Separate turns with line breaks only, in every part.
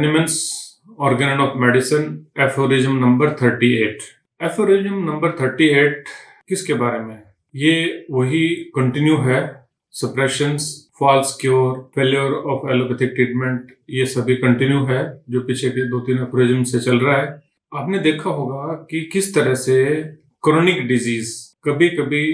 Hahnemann's Organon of Medicine, aphorism number 38. Aphorism number 38 किसके बारे में? ये वही कंटिन्यू है, suppressions, false cure, failure of allopathic treatment, ये सभी कंटिन्यू है जो पीछे के 2-3 एफोरिज्म से चल रहा है। आपने देखा होगा कि किस तरह से क्रोनिक डिजीज कभी कभी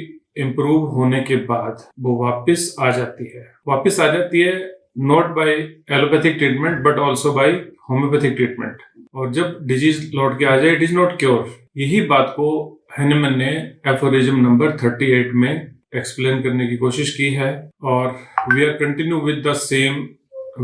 इम्प्रूव होने के बाद वो वापस आ जाती है not by allopathic treatment but also by homeopathic treatment. और जब डिजीज लौट के आ जाए, इट इज नॉट क्योर। यही बात को हैनेमन ने एफोरिज्म नंबर 38 में एक्सप्लेन करने की कोशिश की है। और we are continue with the same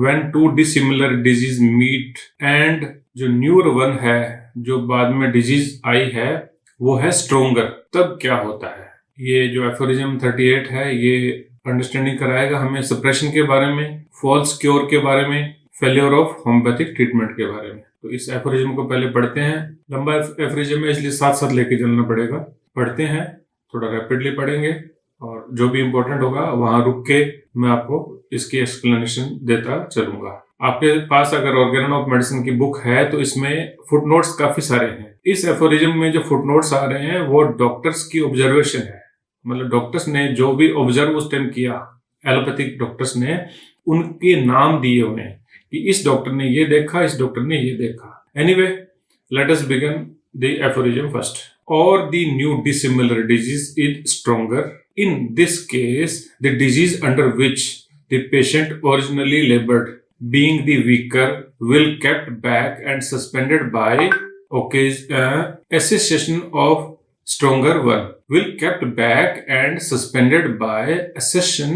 when two dissimilar disease meet, and जो न्यूर वन है, जो बाद में डिजीज आई है, वो है स्ट्रोंगर। तब क्या होता है? ये जो एफोरिज्म 38 है, ये अंडरस्टैंडिंग कराएगा हमें सप्रेशन के बारे में, फॉल्स क्योर के बारे में, फेलियर ऑफ होम्योपैथिक ट्रीटमेंट के बारे में। तो इस एफोरिज्म को पहले पढ़ते हैं। लंबा एफोरिज्म है इसलिए साथ साथ लेके चलना पड़ेगा। पढ़ते हैं, थोड़ा रैपिडली पढ़ेंगे और जो भी इंपॉर्टेंट होगा वहां रुक के मैं आपको इसकी एक्सप्लेनेशन देता चलूंगा। आपके पास अगर ऑर्गेनन ऑफ मेडिसिन की बुक है तो इसमें फुटनोट्स काफी सारे हैं। इस एफोरिज्म में जो फुटनोट्स आ रहे हैं वो डॉक्टर्स की ऑब्जर्वेशन है, मतलब डॉक्टर्स ने जो भी ऑब्जर्व उस टाइम किया, एलोपैथिक डॉक्टर्स ने, उनके नाम दिए हुए हैं कि इस डॉक्टर ने ये देखा, इस डॉक्टर ने ये देखा। Anyway, let us begin the aphorism first. और the new dissimilar disease is stronger. In this case the disease under which the patient originally labored, being the weaker, will kept back and suspended by accession of stronger one, will kept back and suspended by accession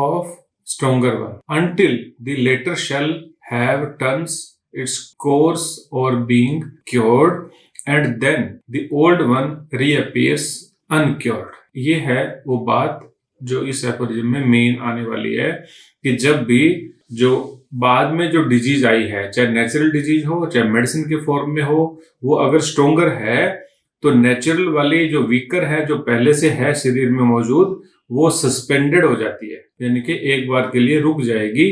of stronger one, until the latter shall have turns its course or being cured, and then the old one reappears uncured. ये है वो बात जो इस aphorism में main आने वाली है कि जब भी जो बाद में जो डिजीज आई है, चाहे नेचुरल डिजीज हो चाहे मेडिसिन के फॉर्म में हो, वो अगर स्ट्रोंगर है तो नेचुरल वाली जो वीकर है, जो पहले से है शरीर में मौजूद, वो सस्पेंडेड हो जाती है, यानी कि एक बार के लिए रुक जाएगी,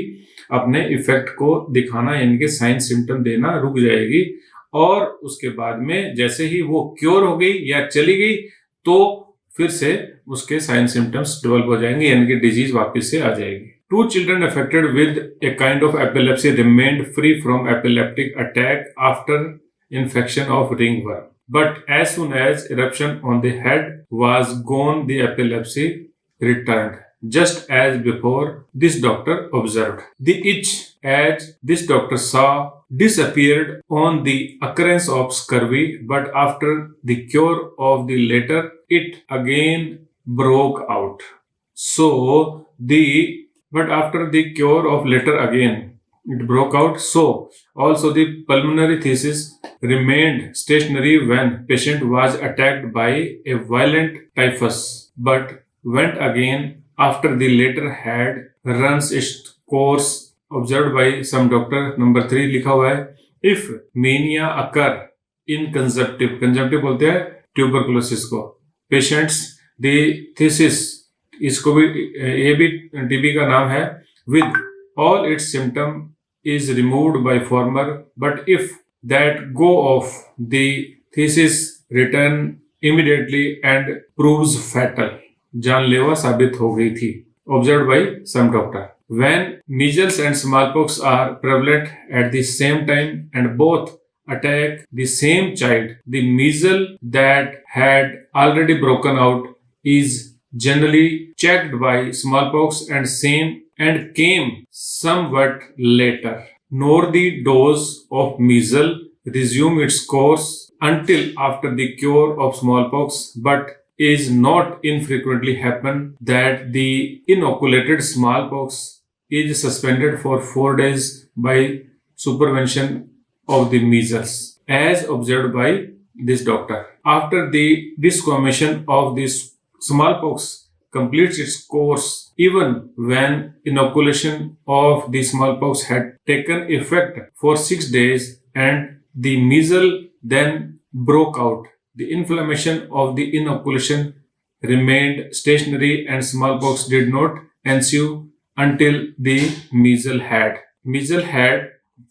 अपने इफेक्ट को दिखाना यानी कि साइन सिम्टम देना रुक जाएगी। और उसके बाद में जैसे ही वो क्योर हो गई या चली गई तो फिर से उसके साइन सिम्टम्स डेवलप हो जाएंगे, यानी कि डिजीज वापस से आ जाएगी। 2 children affected with a kind of epilepsy remained free from epileptic attack after infection of ringworm. But as soon as eruption on the head was gone, the epilepsy returned, just as before, this doctor observed. The itch, as this doctor saw, disappeared on the occurrence of scurvy, but after the cure of the latter, it again broke out. But after the cure of latter again, it broke out. So also the pulmonary thesis remained stationary when patient was attacked by a violent typhus, but went again after the latter had runs its course, observed by some doctor. Number 3 लिखा हुआ है, if mania occur in consumptive बोलते हैं tuberculosis को, patients the thesis, इसको भी, ये भी टीबी का नाम है, with all its symptom is removed by former, but if that go off, the thesis return immediately and proves fatal, जानलेवा साबित हो गई थी, observed by some doctor. When measles and smallpox are prevalent at the same time and both attack the same child, the measles that had already broken out is generally checked by smallpox and came somewhat later, nor the dose of measles resume its course until after the cure of smallpox, but is not infrequently happen that the inoculated smallpox is suspended for 4 days by supervision of the measles, as observed by this doctor. After the desquamation of this smallpox completes its course, even when inoculation of the smallpox had taken effect for 6 days and the measles then broke out, the inflammation of the inoculation remained stationary and smallpox did not ensue until the measles had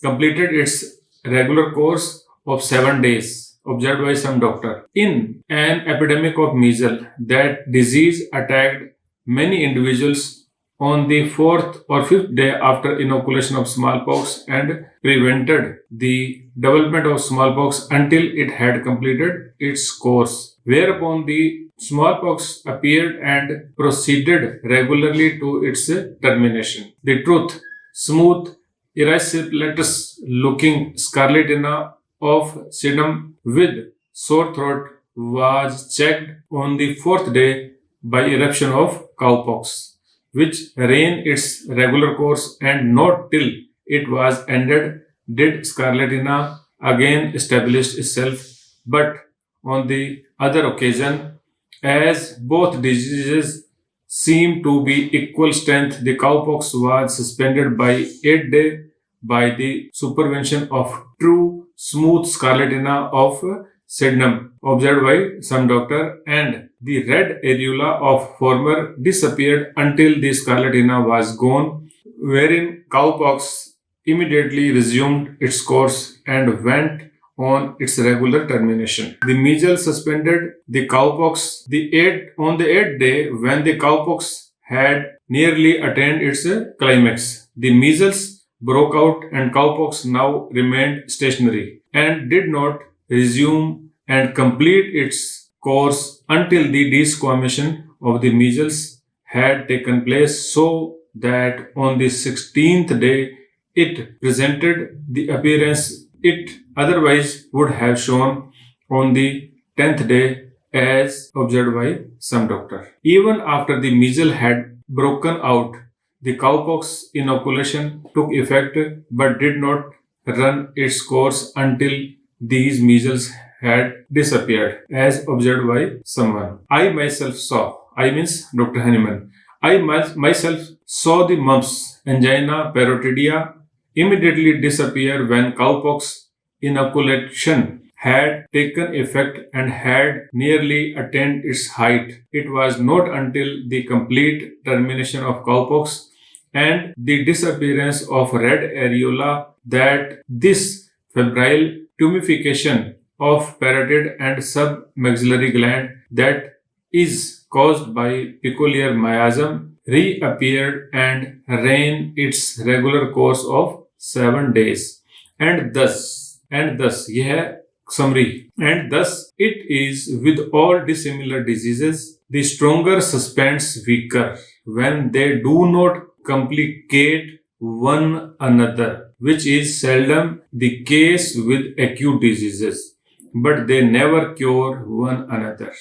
completed its regular course of 7 days, observed by some doctor. In an epidemic of measles, that disease attacked many individuals on the 4th or 5th day after inoculation of smallpox and prevented the development of smallpox until it had completed its course, whereupon the smallpox appeared and proceeded regularly to its termination. The truth, smooth, erysipelatous looking scarlatina of sedum with sore throat was checked on the 4th day by eruption of cowpox, which ran its regular course, and not till it was ended did scarlatina again establish itself. But on the other occasion, as both diseases seem to be equal strength, the cowpox was suspended by 8 days by the supervision of true smooth scarlatina of sedum, observed by some doctor, and the red areola of former disappeared until the scarlatina was gone, wherein cowpox immediately resumed its course and went on its regular termination. The measles suspended the cowpox on the 8th day when the cowpox had nearly attained its climax. The measles broke out and cowpox now remained stationary and did not resume and complete its course until the desquamation of the measles had taken place, so that on the 16th day it presented the appearance it otherwise would have shown on the 10th day, as observed by some doctor. Even after the measles had broken out, the cowpox inoculation took effect but did not run its course until these measles had disappeared, as observed by someone. I myself saw, I means Dr. Hahnemann, I myself saw the mumps, angina, parotidia immediately disappear when cowpox inoculation had taken effect and had nearly attained its height. It was not until the complete termination of cowpox and the disappearance of red areola that this febrile tumefication of parotid and submaxillary gland that is caused by peculiar miasm reappeared and ran its regular course of 7 days. And thus, यह summary. And thus, it is with all dissimilar diseases, the stronger suspends weaker when they do not complicate one another, which is seldom the case with acute diseases, but they never cure one another.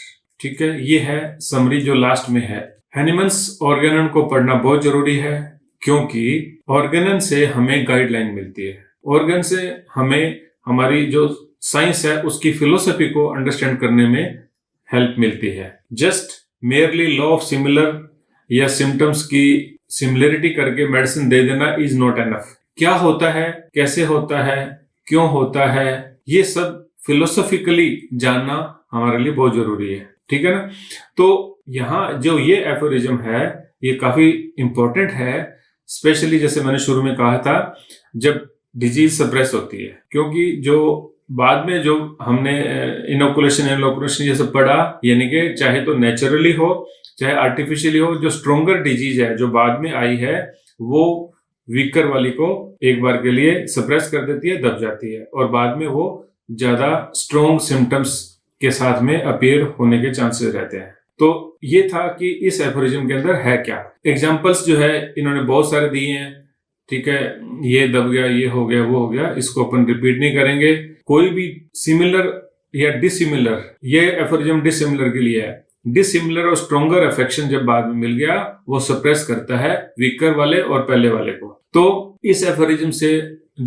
ठीक है, ये है summary जो last में है. हैनिमन्स Organon को पढ़ना बहुत जरूरी है, क्योंकि ऑर्गेनन से हमें गाइडलाइन मिलती है. ऑर्गन से हमें हमारी जो साइंस है उसकी फिलोसफी को अंडरस्टैंड करने में हेल्प मिलती है. Just merely law of similar या सिम्टम्स की सिमिलरिटी करके मेडिसिन दे देना इज नॉट एनफ. क्या होता है, कैसे होता है, क्यों होता है, ये सब फिलोसॉफिकली जानना हमारे लिए बहुत जरूरी है. ठीक है ना. तो यहाँ जो ये एफोरिज्म है ये काफी इंपॉर्टेंट है, स्पेशली जैसे मैंने शुरू में कहा था जब डिजीज सप्रेस होती है, क्योंकि जो बाद में जो हमने इनोकुलेशन ये सब पढ़ा, यानी कि चाहे तो नेचुरली हो चाहे आर्टिफिशियली हो, जो स्ट्रोंगर डिजीज है जो बाद में आई है वो वीकर वाली को एक बार के लिए सप्रेस कर देती है, दब जाती है, और बाद में वो ज्यादा स्ट्रोंग सिम्टम्स के साथ में अपीयर होने के चांसेस रहते हैं. तो ये था कि इस एफोरिज्म के अंदर है क्या. एग्जाम्पल्स जो है इन्होंने बहुत सारे दिए हैं. ठीक है, ये दब गया, ये हो गया, वो हो गया, इसको अपन रिपीट नहीं करेंगे. कोई भी सिमिलर या डिसिमिलर, ये एफोरिज्म डिसिमिलर के लिए है. डिसिमिलर और स्ट्रोंगर अफेक्शन जब बाद में मिल गया वो सप्रेस करता है वीकर वाले और पहले वाले को. तो इस एफोरिज्म से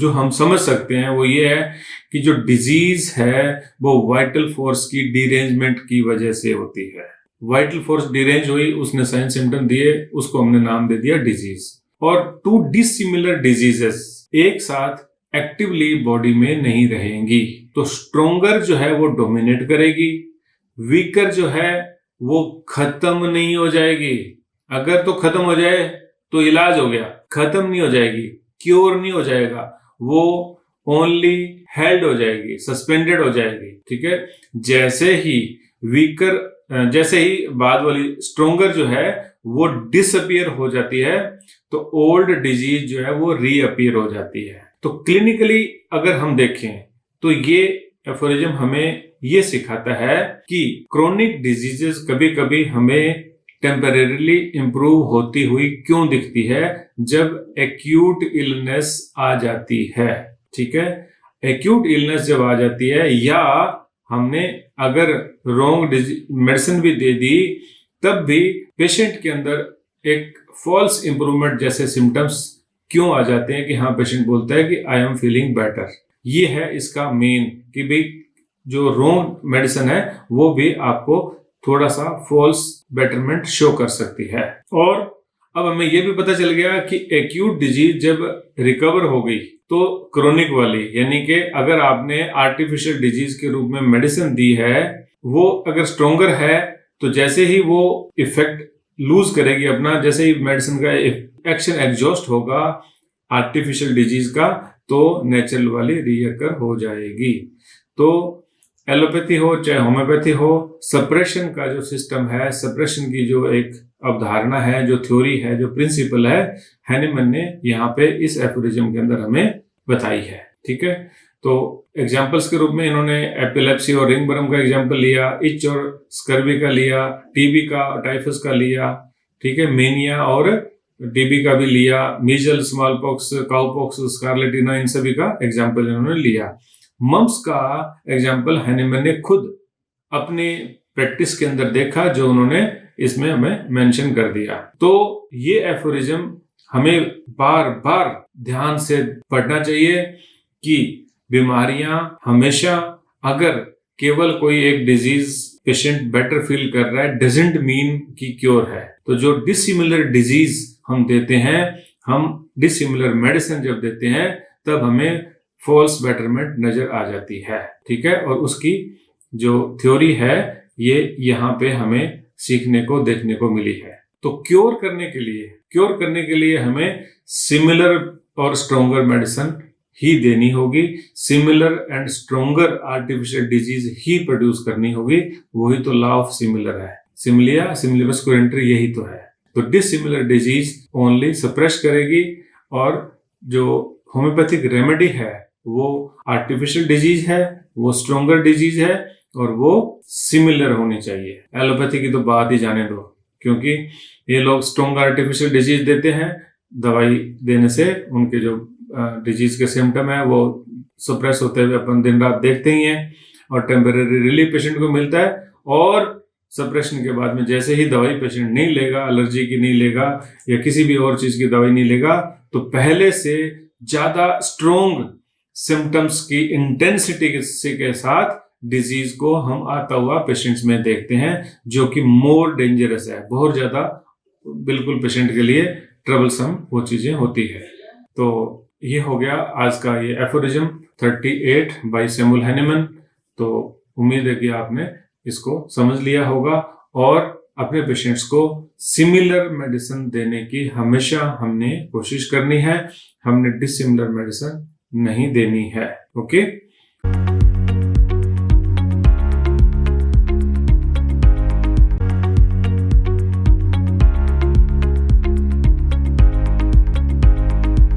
जो हम समझ सकते हैं वो ये है कि जो डिजीज है वो वाइटल फोर्स की डिरेंजमेंट की वजह से होती है. वाइटल फोर्स डिरेंज हुई, उसने साइन सिम्टम दिए, उसको हमने नाम दे दिया डिजीज. और टू डिसिमिलर डिजीजेस एक साथ एक्टिवली बॉडी में नहीं रहेंगी, तो स्ट्रोंगर जो है वो डोमिनेट करेगी, वीकर जो है वो खत्म नहीं हो जाएगी. अगर तो खत्म हो जाए तो इलाज हो गया, खत्म नहीं हो जाएगी, क्योर नहीं हो जाएगा, वो ओनली हेल्ड हो जाएगी, सस्पेंडेड हो जाएगी, ठीक है। जैसे ही बाद वाली स्ट्रोंगर जो है वो डिसअपियर हो जाती है, तो ओल्ड डिजीज जो है वो रीअपियर हो जाती है। तो क्लिनिकली अगर हम देखें तो ये एफोरिज्म हमें ये सिखाता है कि क्रोनिक डिजीजेस कभी कभी हमें टेम्परेरीली इंप्रूव होती हुई क्यों दिखती है जब एक्यूट इलनेस आ जाती है, ठीक है। एक्यूट इलनेस जब आ जाती है या हमने अगर रॉन्ग मेडिसिन भी दे दी, तब भी पेशेंट के अंदर एक फॉल्स इंप्रूवमेंट जैसे सिम्टम्स क्यों आ जाते हैं कि हाँ, पेशेंट बोलता है कि आई एम फीलिंग बेटर। ये है इसका मेन कि भाई जो रॉन्ग मेडिसिन है वो भी आपको थोड़ा सा फॉल्स बेटरमेंट शो कर सकती है। और अब हमें ये भी पता चल गया कि एक्यूट डिजीज जब रिकवर हो गई तो क्रोनिक वाली, यानी कि अगर आपने आर्टिफिशियल डिजीज के रूप में मेडिसिन दी है, वो अगर स्ट्रोंगर है तो जैसे ही वो इफेक्ट लूज करेगी अपना, जैसे ही मेडिसिन का एक्शन एग्जॉस्ट होगा आर्टिफिशियल डिजीज का, तो नेचुरल वाली रीअकर हो जाएगी। तो एलोपैथी हो चाहे होम्योपैथी हो, सप्रेशन का जो सिस्टम है, सप्रेशन की जो एक अवधारणा है, जो थ्योरी है, जो प्रिंसिपल है, हैनीमैन ने यहाँ पे इस एफोरिज्म के अंदर हमें बताई है, ठीक है। तो एग्जाम्पल्स के रूप में इन्होंने एपिलेप्सी और रिंगवर्म का एग्जाम्पल लिया, इच और स्कर्वी का लिया, टीबी का, टाइफस का लिया, ठीक है, मेनिया और टीबी का भी लिया, मीजल, स्मॉल पॉक्स, काउपॉक्स, स्कारलेटिना, इन सभी का एग्जाम्पल इन्होंने लिया। मम्स का एग्जाम्पल हैनीमैन ने खुद अपने प्रैक्टिस के अंदर देखा, जो उन्होंने इसमें हमें मेंशन कर दिया। तो ये एफोरिज्म हमें बार बार ध्यान से पढ़ना चाहिए कि बीमारियां हमेशा, अगर केवल कोई एक डिजीज पेशेंट बेटर फील कर रहा है, डजंट मीन कि क्योर है। तो जो डिसिमिलर डिजीज हम देते हैं, हम डिसिमिलर मेडिसिन जब देते हैं, तब हमें फॉल्स बेटरमेंट नजर आ जाती है, ठीक है। और उसकी जो थ्योरी है ये यहाँ पे हमें सीखने को, देखने को मिली है। तो क्योर करने के लिए हमें सिमिलर और स्ट्रोंगर मेडिसिन ही देनी होगी, similar and stronger artificial disease he produce करनी होगी। वही तो लॉ ऑफ सिमिलर है, सिमिलिया सिमिलिबस कुरेंटरी, यही तो है। तो डिसिमिलर डिजीज ओनली सप्रेस करेगी, और जो होम्योपैथिक रेमेडी है वो आर्टिफिशियल डिजीज है, वो स्ट्रोंगर डिजीज है, और वो सिमिलर होनी चाहिए। एलोपैथी की तो बात ही जाने दो, क्योंकि ये लोग स्ट्रोंग आर्टिफिशियल डिजीज देते हैं, दवाई देने से उनके जो डिजीज के सिम्टम है वो सप्रेस होते हुए अपन दिन रात देखते ही हैं, और टेम्परेरी रिलीफ पेशेंट को मिलता है। और सप्रेशन के बाद में जैसे ही दवाई पेशेंट नहीं लेगा, एलर्जी की नहीं लेगा या किसी भी और चीज की दवाई नहीं लेगा, तो पहले से ज्यादा स्ट्रोंग सिम्टम्स की इंटेंसिटी के साथ डिजीज को हम आता हुआ पेशेंट्स में देखते हैं, जो कि मोर डेंजरस है, बहुत ज्यादा बिल्कुल पेशेंट के लिए ट्रबलसम वो चीजें होती है। तो ये हो गया आज का ये एफोरिज्म 38 बाय सैमुअल हैनीमैन। तो उम्मीद है कि आपने इसको समझ लिया होगा, और अपने पेशेंट्स को सिमिलर मेडिसिन देने की हमेशा हमने कोशिश करनी है, हमने डिसिमिलर मेडिसिन नहीं देनी है। ओके।